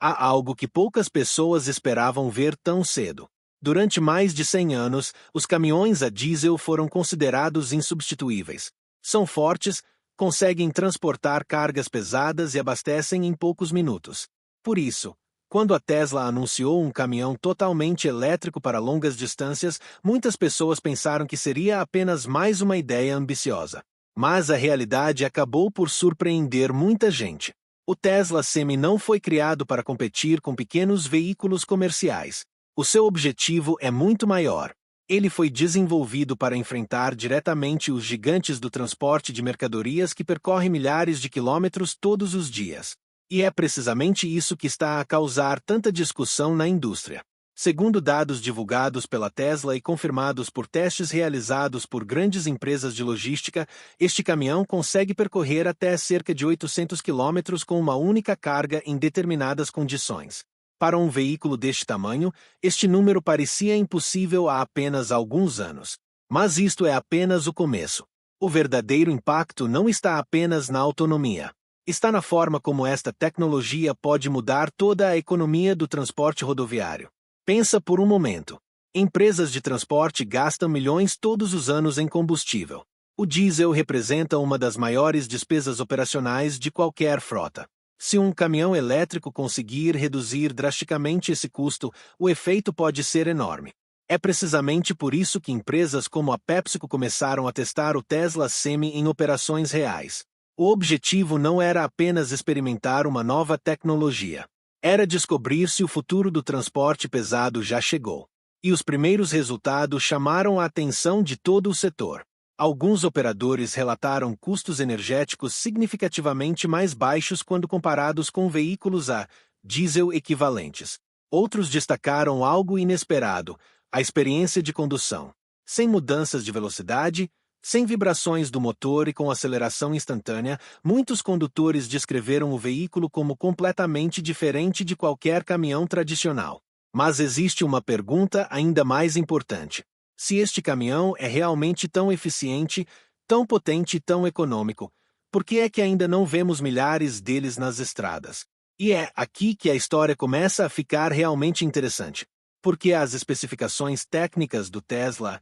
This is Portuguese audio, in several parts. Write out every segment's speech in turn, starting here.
Há algo que poucas pessoas esperavam ver tão cedo. Durante mais de 100 anos, os caminhões a diesel foram considerados insubstituíveis. São fortes, conseguem transportar cargas pesadas e abastecem em poucos minutos. Por isso, quando a Tesla anunciou um caminhão totalmente elétrico para longas distâncias, muitas pessoas pensaram que seria apenas mais uma ideia ambiciosa. Mas a realidade acabou por surpreender muita gente. O Tesla Semi não foi criado para competir com pequenos veículos comerciais. O seu objetivo é muito maior. Ele foi desenvolvido para enfrentar diretamente os gigantes do transporte de mercadorias que percorrem milhares de quilômetros todos os dias. E é precisamente isso que está a causar tanta discussão na indústria. Segundo dados divulgados pela Tesla e confirmados por testes realizados por grandes empresas de logística, este caminhão consegue percorrer até cerca de 800 km com uma única carga em determinadas condições. Para um veículo deste tamanho, este número parecia impossível há apenas alguns anos. Mas isto é apenas o começo. O verdadeiro impacto não está apenas na autonomia. Está na forma como esta tecnologia pode mudar toda a economia do transporte rodoviário. Pensa por um momento. Empresas de transporte gastam milhões todos os anos em combustível. O diesel representa uma das maiores despesas operacionais de qualquer frota. Se um caminhão elétrico conseguir reduzir drasticamente esse custo, o efeito pode ser enorme. É precisamente por isso que empresas como a PepsiCo começaram a testar o Tesla Semi em operações reais. O objetivo não era apenas experimentar uma nova tecnologia. Era descobrir se o futuro do transporte pesado já chegou. E os primeiros resultados chamaram a atenção de todo o setor. Alguns operadores relataram custos energéticos significativamente mais baixos quando comparados com veículos a diesel equivalentes. Outros destacaram algo inesperado: a experiência de condução. Sem mudanças de velocidade, sem vibrações do motor e com aceleração instantânea, muitos condutores descreveram o veículo como completamente diferente de qualquer caminhão tradicional. Mas existe uma pergunta ainda mais importante. Se este caminhão é realmente tão eficiente, tão potente e tão econômico, por que é que ainda não vemos milhares deles nas estradas? E é aqui que a história começa a ficar realmente interessante. Porque as especificações técnicas do Tesla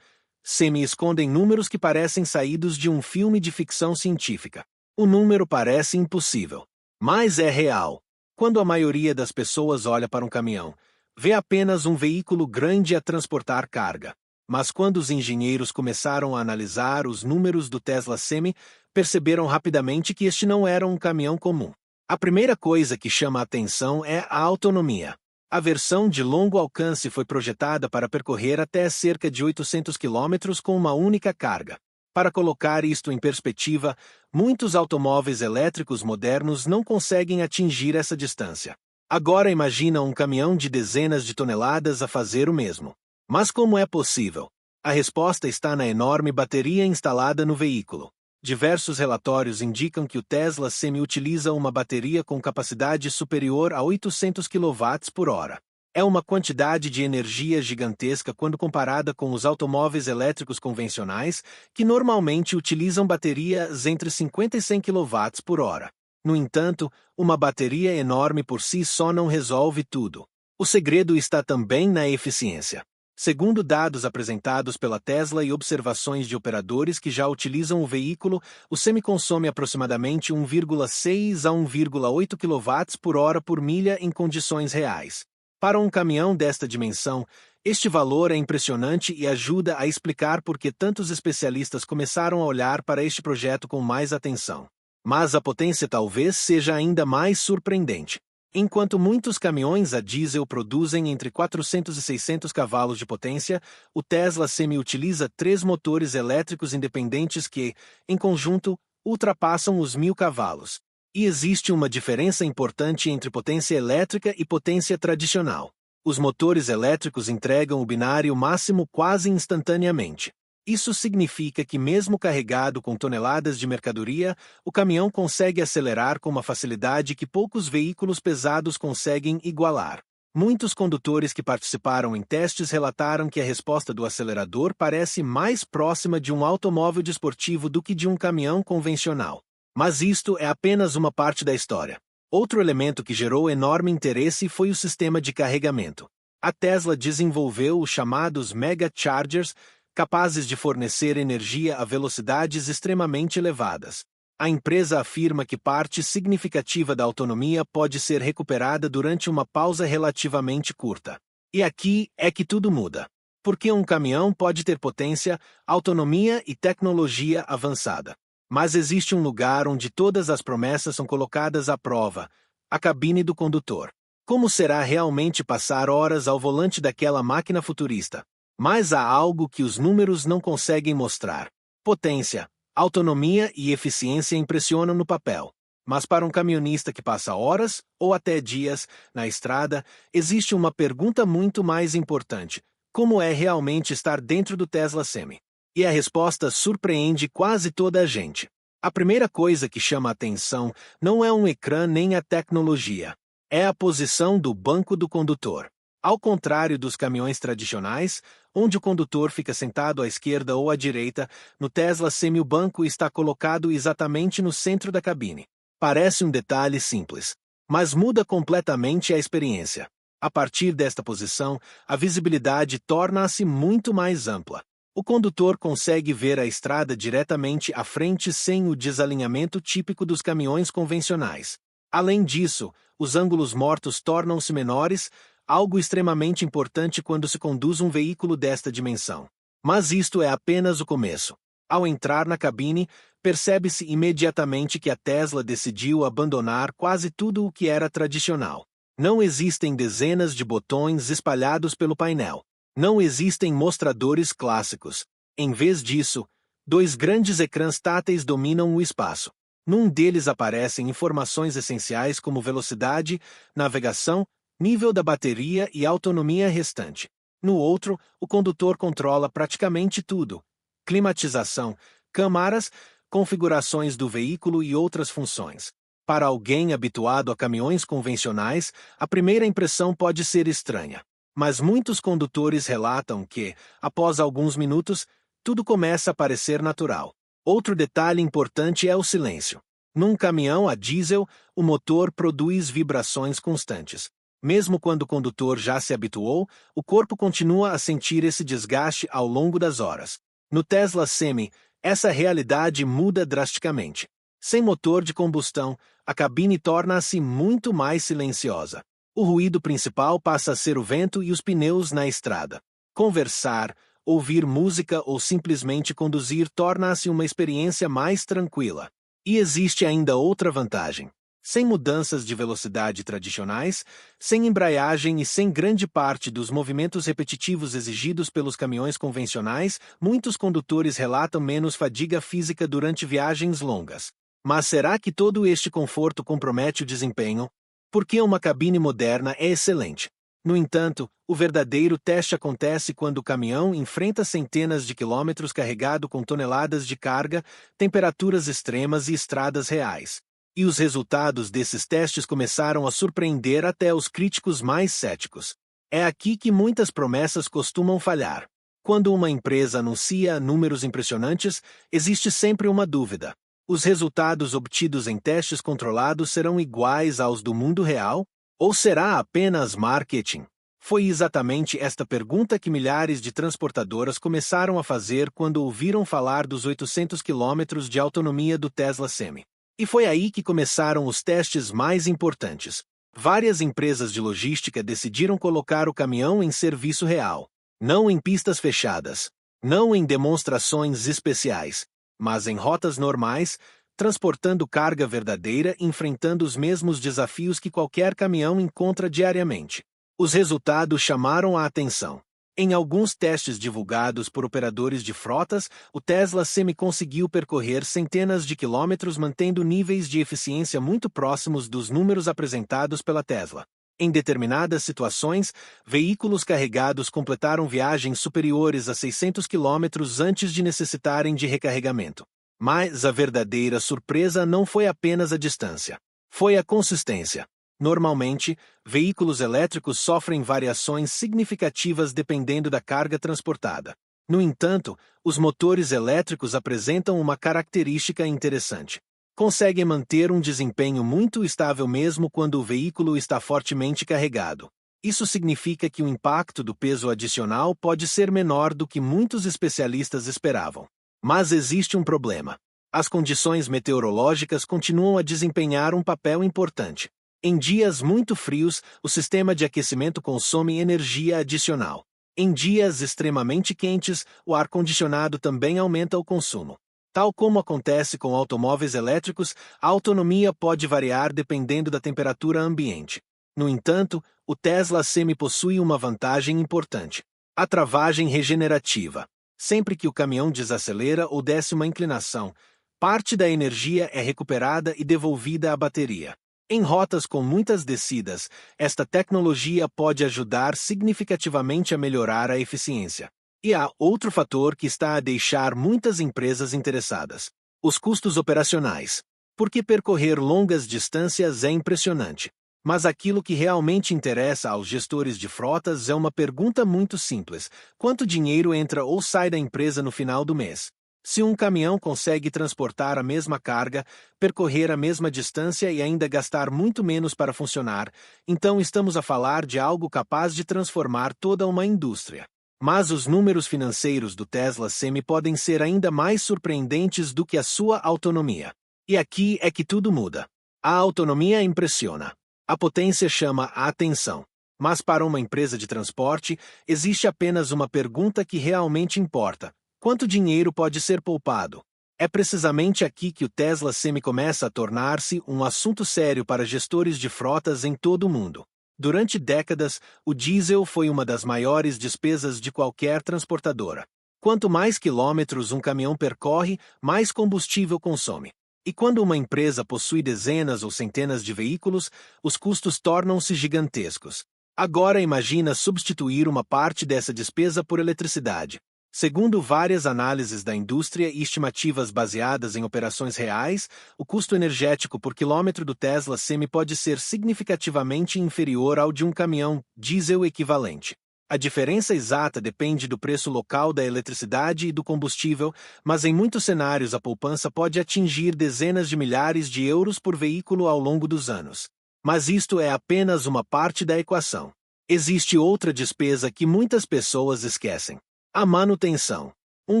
Semi escondem números que parecem saídos de um filme de ficção científica. O número parece impossível, mas é real. Quando a maioria das pessoas olha para um caminhão, vê apenas um veículo grande a transportar carga. Mas quando os engenheiros começaram a analisar os números do Tesla Semi, perceberam rapidamente que este não era um caminhão comum. A primeira coisa que chama a atenção é a autonomia. A versão de longo alcance foi projetada para percorrer até cerca de 800 km com uma única carga. Para colocar isto em perspectiva, muitos automóveis elétricos modernos não conseguem atingir essa distância. Agora imagina um caminhão de dezenas de toneladas a fazer o mesmo. Mas como é possível? A resposta está na enorme bateria instalada no veículo. Diversos relatórios indicam que o Tesla Semi utiliza uma bateria com capacidade superior a 800 kWh. É uma quantidade de energia gigantesca quando comparada com os automóveis elétricos convencionais, que normalmente utilizam baterias entre 50 e 100 kWh. No entanto, uma bateria enorme por si só não resolve tudo. O segredo está também na eficiência. Segundo dados apresentados pela Tesla e observações de operadores que já utilizam o veículo, o Semi consome aproximadamente 1,6 a 1,8 kWh por milha em condições reais. Para um caminhão desta dimensão, este valor é impressionante e ajuda a explicar por que tantos especialistas começaram a olhar para este projeto com mais atenção. Mas a potência talvez seja ainda mais surpreendente. Enquanto muitos caminhões a diesel produzem entre 400 e 600 cavalos de potência, o Tesla Semi utiliza 3 motores elétricos independentes que, em conjunto, ultrapassam os 1.000 cavalos. E existe uma diferença importante entre potência elétrica e potência tradicional. Os motores elétricos entregam o binário máximo quase instantaneamente. Isso significa que, mesmo carregado com toneladas de mercadoria, o caminhão consegue acelerar com uma facilidade que poucos veículos pesados conseguem igualar. Muitos condutores que participaram em testes relataram que a resposta do acelerador parece mais próxima de um automóvel desportivo do que de um caminhão convencional. Mas isto é apenas uma parte da história. Outro elemento que gerou enorme interesse foi o sistema de carregamento. A Tesla desenvolveu os chamados Mega Chargers, capazes de fornecer energia a velocidades extremamente elevadas. A empresa afirma que parte significativa da autonomia pode ser recuperada durante uma pausa relativamente curta. E aqui é que tudo muda. Porque um caminhão pode ter potência, autonomia e tecnologia avançada. Mas existe um lugar onde todas as promessas são colocadas à prova: a cabine do condutor. Como será realmente passar horas ao volante daquela máquina futurista? Mas há algo que os números não conseguem mostrar. Potência, autonomia e eficiência impressionam no papel. Mas para um caminhonista que passa horas, ou até dias, na estrada, existe uma pergunta muito mais importante: como é realmente estar dentro do Tesla Semi? E a resposta surpreende quase toda a gente. A primeira coisa que chama a atenção não é um ecrã nem a tecnologia. É a posição do banco do condutor. Ao contrário dos caminhões tradicionais, onde o condutor fica sentado à esquerda ou à direita, no Tesla Semi o banco está colocado exatamente no centro da cabine. Parece um detalhe simples, mas muda completamente a experiência. A partir desta posição, a visibilidade torna-se muito mais ampla. O condutor consegue ver a estrada diretamente à frente sem o desalinhamento típico dos caminhões convencionais. Além disso, os ângulos mortos tornam-se menores, algo extremamente importante quando se conduz um veículo desta dimensão. Mas isto é apenas o começo. Ao entrar na cabine, percebe-se imediatamente que a Tesla decidiu abandonar quase tudo o que era tradicional. Não existem dezenas de botões espalhados pelo painel. Não existem mostradores clássicos. Em vez disso, dois grandes ecrãs táteis dominam o espaço. Num deles aparecem informações essenciais como velocidade, navegação, nível da bateria e autonomia restante. No outro, o condutor controla praticamente tudo: climatização, câmaras, configurações do veículo e outras funções. Para alguém habituado a caminhões convencionais, a primeira impressão pode ser estranha. Mas muitos condutores relatam que, após alguns minutos, tudo começa a parecer natural. Outro detalhe importante é o silêncio. Num caminhão a diesel, o motor produz vibrações constantes. Mesmo quando o condutor já se habituou, o corpo continua a sentir esse desgaste ao longo das horas. No Tesla Semi, essa realidade muda drasticamente. Sem motor de combustão, a cabine torna-se muito mais silenciosa. O ruído principal passa a ser o vento e os pneus na estrada. Conversar, ouvir música ou simplesmente conduzir torna-se uma experiência mais tranquila. E existe ainda outra vantagem. Sem mudanças de velocidade tradicionais, sem embreagem e sem grande parte dos movimentos repetitivos exigidos pelos caminhões convencionais, muitos condutores relatam menos fadiga física durante viagens longas. Mas será que todo este conforto compromete o desempenho? Porque uma cabine moderna é excelente. No entanto, o verdadeiro teste acontece quando o caminhão enfrenta centenas de quilômetros carregado com toneladas de carga, temperaturas extremas e estradas reais. E os resultados desses testes começaram a surpreender até os críticos mais céticos. É aqui que muitas promessas costumam falhar. Quando uma empresa anuncia números impressionantes, existe sempre uma dúvida: os resultados obtidos em testes controlados serão iguais aos do mundo real? Ou será apenas marketing? Foi exatamente esta pergunta que milhares de transportadoras começaram a fazer quando ouviram falar dos 800 km de autonomia do Tesla Semi. E foi aí que começaram os testes mais importantes. Várias empresas de logística decidiram colocar o caminhão em serviço real. Não em pistas fechadas. Não em demonstrações especiais. Mas em rotas normais, transportando carga verdadeira e enfrentando os mesmos desafios que qualquer caminhão encontra diariamente. Os resultados chamaram a atenção. Em alguns testes divulgados por operadores de frotas, o Tesla Semi conseguiu percorrer centenas de quilômetros mantendo níveis de eficiência muito próximos dos números apresentados pela Tesla. Em determinadas situações, veículos carregados completaram viagens superiores a 600 quilômetros antes de necessitarem de recarregamento. Mas a verdadeira surpresa não foi apenas a distância. Foi a consistência. Normalmente, veículos elétricos sofrem variações significativas dependendo da carga transportada. No entanto, os motores elétricos apresentam uma característica interessante. conseguem manter um desempenho muito estável mesmo quando o veículo está fortemente carregado. Isso significa que o impacto do peso adicional pode ser menor do que muitos especialistas esperavam. Mas existe um problema. As condições meteorológicas continuam a desempenhar um papel importante. Em dias muito frios, o sistema de aquecimento consome energia adicional. Em dias extremamente quentes, o ar-condicionado também aumenta o consumo. Tal como acontece com automóveis elétricos, a autonomia pode variar dependendo da temperatura ambiente. No entanto, o Tesla Semi possui uma vantagem importante: a travagem regenerativa. Sempre que o caminhão desacelera ou desce uma inclinação, parte da energia é recuperada e devolvida à bateria. Em rotas com muitas descidas, esta tecnologia pode ajudar significativamente a melhorar a eficiência. E há outro fator que está a deixar muitas empresas interessadas: os custos operacionais. Porque percorrer longas distâncias é impressionante. Mas aquilo que realmente interessa aos gestores de frotas é uma pergunta muito simples: quanto dinheiro entra ou sai da empresa no final do mês? Se um caminhão consegue transportar a mesma carga, percorrer a mesma distância e ainda gastar muito menos para funcionar, então estamos a falar de algo capaz de transformar toda uma indústria. Mas os números financeiros do Tesla Semi podem ser ainda mais surpreendentes do que a sua autonomia. E aqui é que tudo muda. A autonomia impressiona. A potência chama a atenção. Mas para uma empresa de transporte, existe apenas uma pergunta que realmente importa: quanto dinheiro pode ser poupado? É precisamente aqui que o Tesla Semi começa a tornar-se um assunto sério para gestores de frotas em todo o mundo. Durante décadas, o diesel foi uma das maiores despesas de qualquer transportadora. Quanto mais quilômetros um caminhão percorre, mais combustível consome. E quando uma empresa possui dezenas ou centenas de veículos, os custos tornam-se gigantescos. Agora imagina substituir uma parte dessa despesa por eletricidade. Segundo várias análises da indústria e estimativas baseadas em operações reais, o custo energético por quilômetro do Tesla Semi pode ser significativamente inferior ao de um caminhão diesel equivalente. A diferença exata depende do preço local da eletricidade e do combustível, mas em muitos cenários a poupança pode atingir dezenas de milhares de euros por veículo ao longo dos anos. Mas isto é apenas uma parte da equação. Existe outra despesa que muitas pessoas esquecem: a manutenção. Um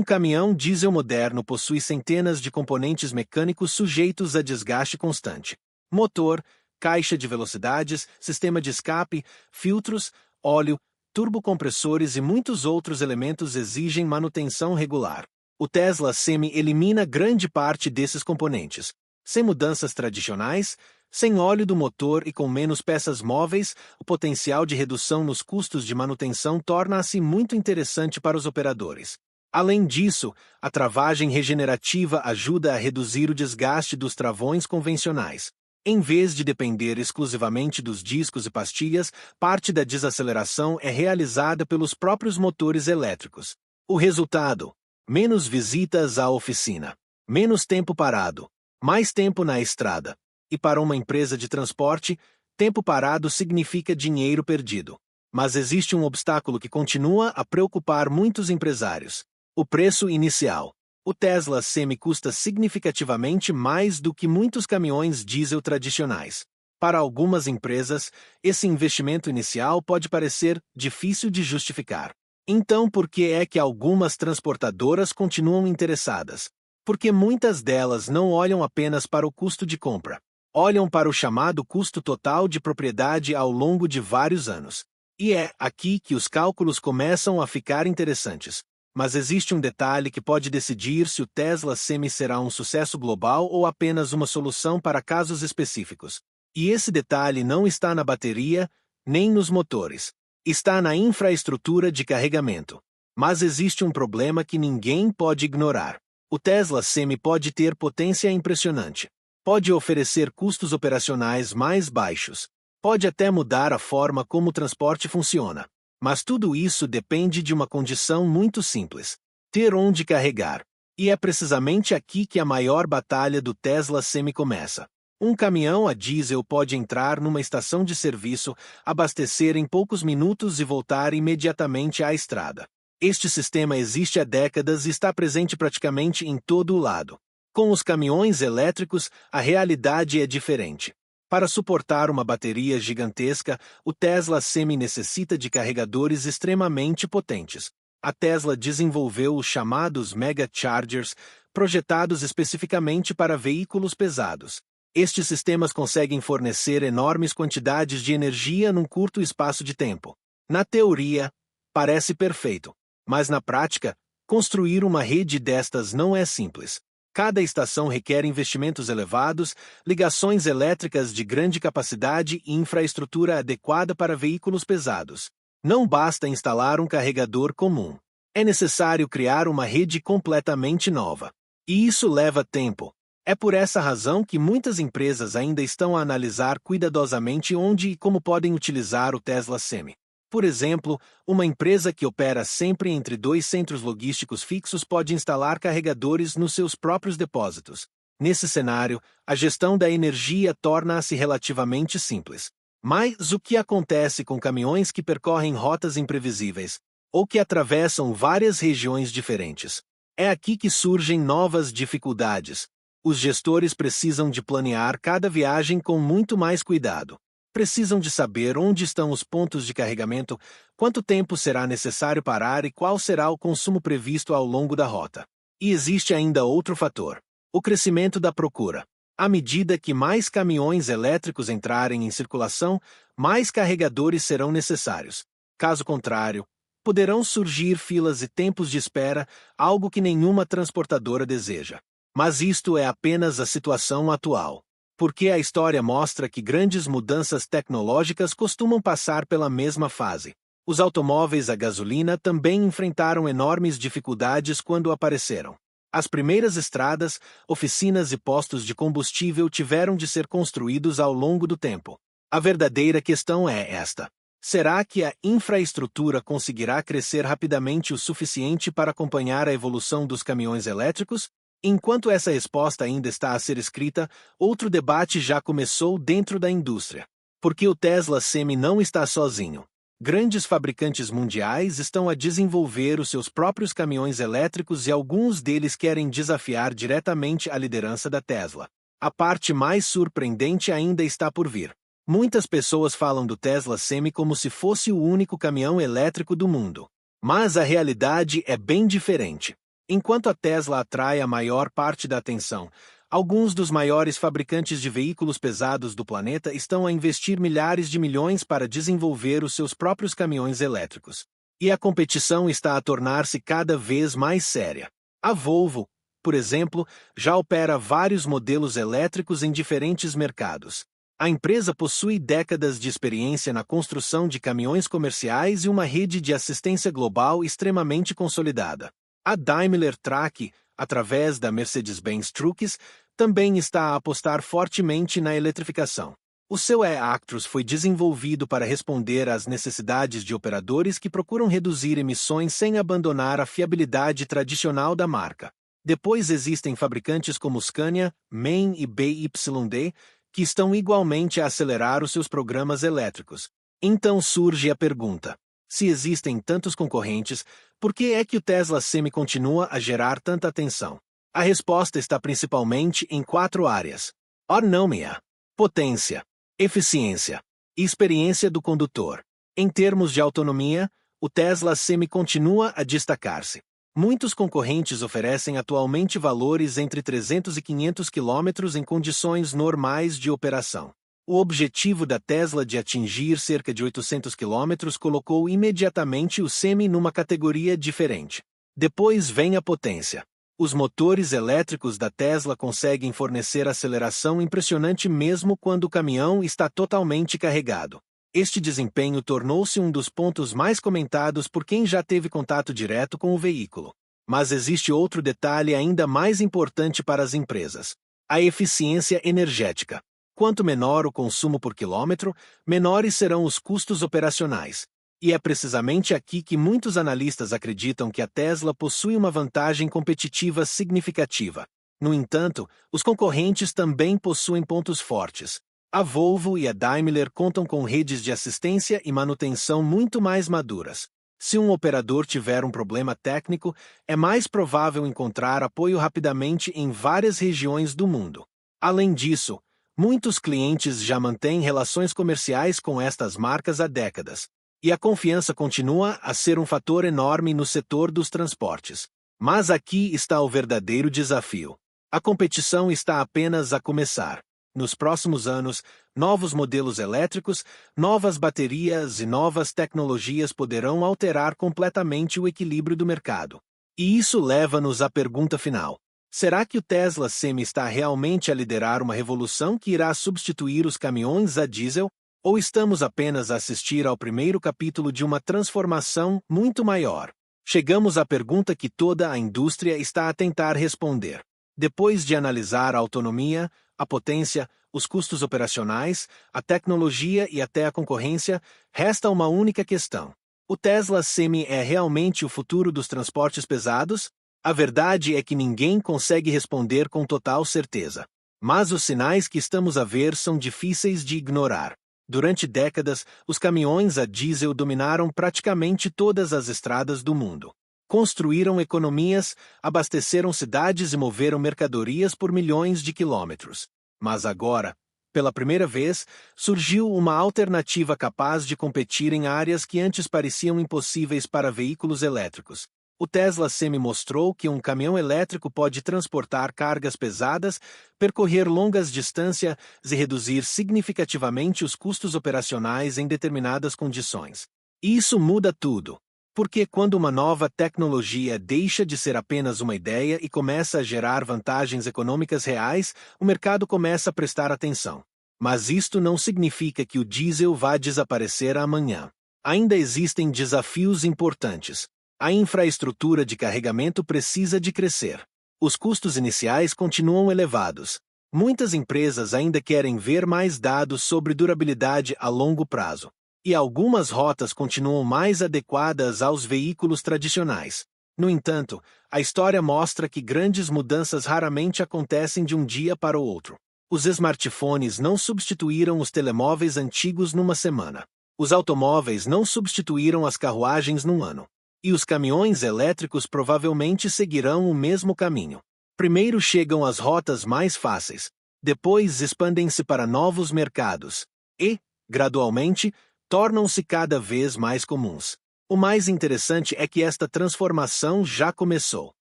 caminhão diesel moderno possui centenas de componentes mecânicos sujeitos a desgaste constante. Motor, caixa de velocidades, sistema de escape, filtros, óleo, turbocompressores e muitos outros elementos exigem manutenção regular. O Tesla Semi elimina grande parte desses componentes. Sem mudanças tradicionais, sem óleo do motor e com menos peças móveis, o potencial de redução nos custos de manutenção torna-se muito interessante para os operadores. Além disso, a travagem regenerativa ajuda a reduzir o desgaste dos travões convencionais. Em vez de depender exclusivamente dos discos e pastilhas, parte da desaceleração é realizada pelos próprios motores elétricos. O resultado: menos visitas à oficina, menos tempo parado, mais tempo na estrada. E para uma empresa de transporte, tempo parado significa dinheiro perdido. Mas existe um obstáculo que continua a preocupar muitos empresários: o preço inicial. O Tesla Semi custa significativamente mais do que muitos caminhões diesel tradicionais. Para algumas empresas, esse investimento inicial pode parecer difícil de justificar. Então, por que é que algumas transportadoras continuam interessadas? Porque muitas delas não olham apenas para o custo de compra. Olham para o chamado custo total de propriedade ao longo de vários anos. E é aqui que os cálculos começam a ficar interessantes. Mas existe um detalhe que pode decidir se o Tesla Semi será um sucesso global ou apenas uma solução para casos específicos. E esse detalhe não está na bateria, nem nos motores. Está na infraestrutura de carregamento. Mas existe um problema que ninguém pode ignorar. O Tesla Semi pode ter potência impressionante. Pode oferecer custos operacionais mais baixos. Pode até mudar a forma como o transporte funciona. Mas tudo isso depende de uma condição muito simples: ter onde carregar. E é precisamente aqui que a maior batalha do Tesla Semi começa. Um caminhão a diesel pode entrar numa estação de serviço, abastecer em poucos minutos e voltar imediatamente à estrada. Este sistema existe há décadas e está presente praticamente em todo o lado. Com os caminhões elétricos, a realidade é diferente. Para suportar uma bateria gigantesca, o Tesla Semi necessita de carregadores extremamente potentes. A Tesla desenvolveu os chamados Mega Chargers, projetados especificamente para veículos pesados. Estes sistemas conseguem fornecer enormes quantidades de energia num curto espaço de tempo. Na teoria, parece perfeito, mas na prática, construir uma rede destas não é simples. Cada estação requer investimentos elevados, ligações elétricas de grande capacidade e infraestrutura adequada para veículos pesados. Não basta instalar um carregador comum. É necessário criar uma rede completamente nova. E isso leva tempo. É por essa razão que muitas empresas ainda estão a analisar cuidadosamente onde e como podem utilizar o Tesla Semi. Por exemplo, uma empresa que opera sempre entre dois centros logísticos fixos pode instalar carregadores nos seus próprios depósitos. Nesse cenário, a gestão da energia torna-se relativamente simples. Mas o que acontece com caminhões que percorrem rotas imprevisíveis, ou que atravessam várias regiões diferentes? É aqui que surgem novas dificuldades. Os gestores precisam de planear cada viagem com muito mais cuidado. Precisam de saber onde estão os pontos de carregamento, quanto tempo será necessário parar e qual será o consumo previsto ao longo da rota. E existe ainda outro fator: o crescimento da procura. À medida que mais caminhões elétricos entrarem em circulação, mais carregadores serão necessários. Caso contrário, poderão surgir filas e tempos de espera, algo que nenhuma transportadora deseja. Mas isto é apenas a situação atual. Porque a história mostra que grandes mudanças tecnológicas costumam passar pela mesma fase. Os automóveis a gasolina também enfrentaram enormes dificuldades quando apareceram. As primeiras estradas, oficinas e postos de combustível tiveram de ser construídos ao longo do tempo. A verdadeira questão é esta: será que a infraestrutura conseguirá crescer rapidamente o suficiente para acompanhar a evolução dos caminhões elétricos? Enquanto essa resposta ainda está a ser escrita, outro debate já começou dentro da indústria. Porque o Tesla Semi não está sozinho. Grandes fabricantes mundiais estão a desenvolver os seus próprios caminhões elétricos e alguns deles querem desafiar diretamente a liderança da Tesla. A parte mais surpreendente ainda está por vir. Muitas pessoas falam do Tesla Semi como se fosse o único caminhão elétrico do mundo. Mas a realidade é bem diferente. Enquanto a Tesla atrai a maior parte da atenção, alguns dos maiores fabricantes de veículos pesados do planeta estão a investir milhares de milhões para desenvolver os seus próprios caminhões elétricos. E a competição está a tornar-se cada vez mais séria. A Volvo, por exemplo, já opera vários modelos elétricos em diferentes mercados. A empresa possui décadas de experiência na construção de caminhões comerciais e uma rede de assistência global extremamente consolidada. A Daimler Truck, através da Mercedes-Benz Trucks, também está a apostar fortemente na eletrificação. O seu e-Actros foi desenvolvido para responder às necessidades de operadores que procuram reduzir emissões sem abandonar a fiabilidade tradicional da marca. Depois existem fabricantes como Scania, MAN e BYD, que estão igualmente a acelerar os seus programas elétricos. Então surge a pergunta: se existem tantos concorrentes, por que é que o Tesla Semi continua a gerar tanta atenção? A resposta está principalmente em 4 áreas: autonomia, potência, eficiência e experiência do condutor. Em termos de autonomia, o Tesla Semi continua a destacar-se. Muitos concorrentes oferecem atualmente valores entre 300 e 500 km em condições normais de operação. O objetivo da Tesla de atingir cerca de 800 km colocou imediatamente o Semi numa categoria diferente. Depois vem a potência. Os motores elétricos da Tesla conseguem fornecer aceleração impressionante mesmo quando o caminhão está totalmente carregado. Este desempenho tornou-se um dos pontos mais comentados por quem já teve contato direto com o veículo. Mas existe outro detalhe ainda mais importante para as empresas: a eficiência energética. Quanto menor o consumo por quilômetro, menores serão os custos operacionais. E é precisamente aqui que muitos analistas acreditam que a Tesla possui uma vantagem competitiva significativa. No entanto, os concorrentes também possuem pontos fortes. A Volvo e a Daimler contam com redes de assistência e manutenção muito mais maduras. Se um operador tiver um problema técnico, é mais provável encontrar apoio rapidamente em várias regiões do mundo. Além disso, muitos clientes já mantêm relações comerciais com estas marcas há décadas, e a confiança continua a ser um fator enorme no setor dos transportes. Mas aqui está o verdadeiro desafio. A competição está apenas a começar. Nos próximos anos, novos modelos elétricos, novas baterias e novas tecnologias poderão alterar completamente o equilíbrio do mercado. E isso leva-nos à pergunta final. Será que o Tesla Semi está realmente a liderar uma revolução que irá substituir os caminhões a diesel? Ou estamos apenas a assistir ao primeiro capítulo de uma transformação muito maior? Chegamos à pergunta que toda a indústria está a tentar responder. Depois de analisar a autonomia, a potência, os custos operacionais, a tecnologia e até a concorrência, resta uma única questão. O Tesla Semi é realmente o futuro dos transportes pesados? A verdade é que ninguém consegue responder com total certeza. Mas os sinais que estamos a ver são difíceis de ignorar. Durante décadas, os caminhões a diesel dominaram praticamente todas as estradas do mundo. Construíram economias, abasteceram cidades e moveram mercadorias por milhões de quilômetros. Mas agora, pela primeira vez, surgiu uma alternativa capaz de competir em áreas que antes pareciam impossíveis para veículos elétricos. O Tesla Semi mostrou que um caminhão elétrico pode transportar cargas pesadas, percorrer longas distâncias e reduzir significativamente os custos operacionais em determinadas condições. E isso muda tudo. Porque quando uma nova tecnologia deixa de ser apenas uma ideia e começa a gerar vantagens econômicas reais, o mercado começa a prestar atenção. Mas isto não significa que o diesel vá desaparecer amanhã. Ainda existem desafios importantes. A infraestrutura de carregamento precisa de crescer. Os custos iniciais continuam elevados. Muitas empresas ainda querem ver mais dados sobre durabilidade a longo prazo. E algumas rotas continuam mais adequadas aos veículos tradicionais. No entanto, a história mostra que grandes mudanças raramente acontecem de um dia para o outro. Os smartphones não substituíram os telemóveis antigos numa semana. Os automóveis não substituíram as carruagens num ano. E os caminhões elétricos provavelmente seguirão o mesmo caminho. Primeiro chegam as rotas mais fáceis, depois expandem-se para novos mercados e, gradualmente, tornam-se cada vez mais comuns. O mais interessante é que esta transformação já começou.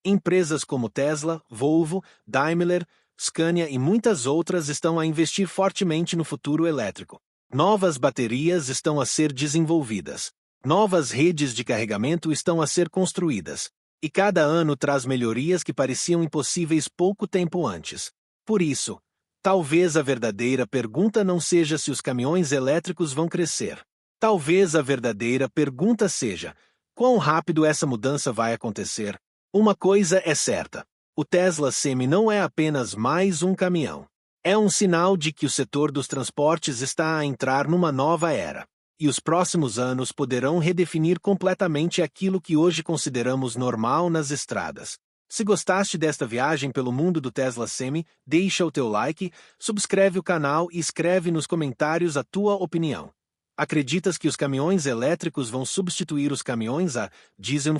Empresas como Tesla, Volvo, Daimler, Scania e muitas outras estão a investir fortemente no futuro elétrico. Novas baterias estão a ser desenvolvidas. Novas redes de carregamento estão a ser construídas. E cada ano traz melhorias que pareciam impossíveis pouco tempo antes. Por isso, talvez a verdadeira pergunta não seja se os caminhões elétricos vão crescer. Talvez a verdadeira pergunta seja: quão rápido essa mudança vai acontecer? Uma coisa é certa: o Tesla Semi não é apenas mais um caminhão. É um sinal de que o setor dos transportes está a entrar numa nova era. E os próximos anos poderão redefinir completamente aquilo que hoje consideramos normal nas estradas. Se gostaste desta viagem pelo mundo do Tesla Semi, deixa o teu like, subscreve o canal e escreve nos comentários a tua opinião. Acreditas que os caminhões elétricos vão substituir os caminhões a diesel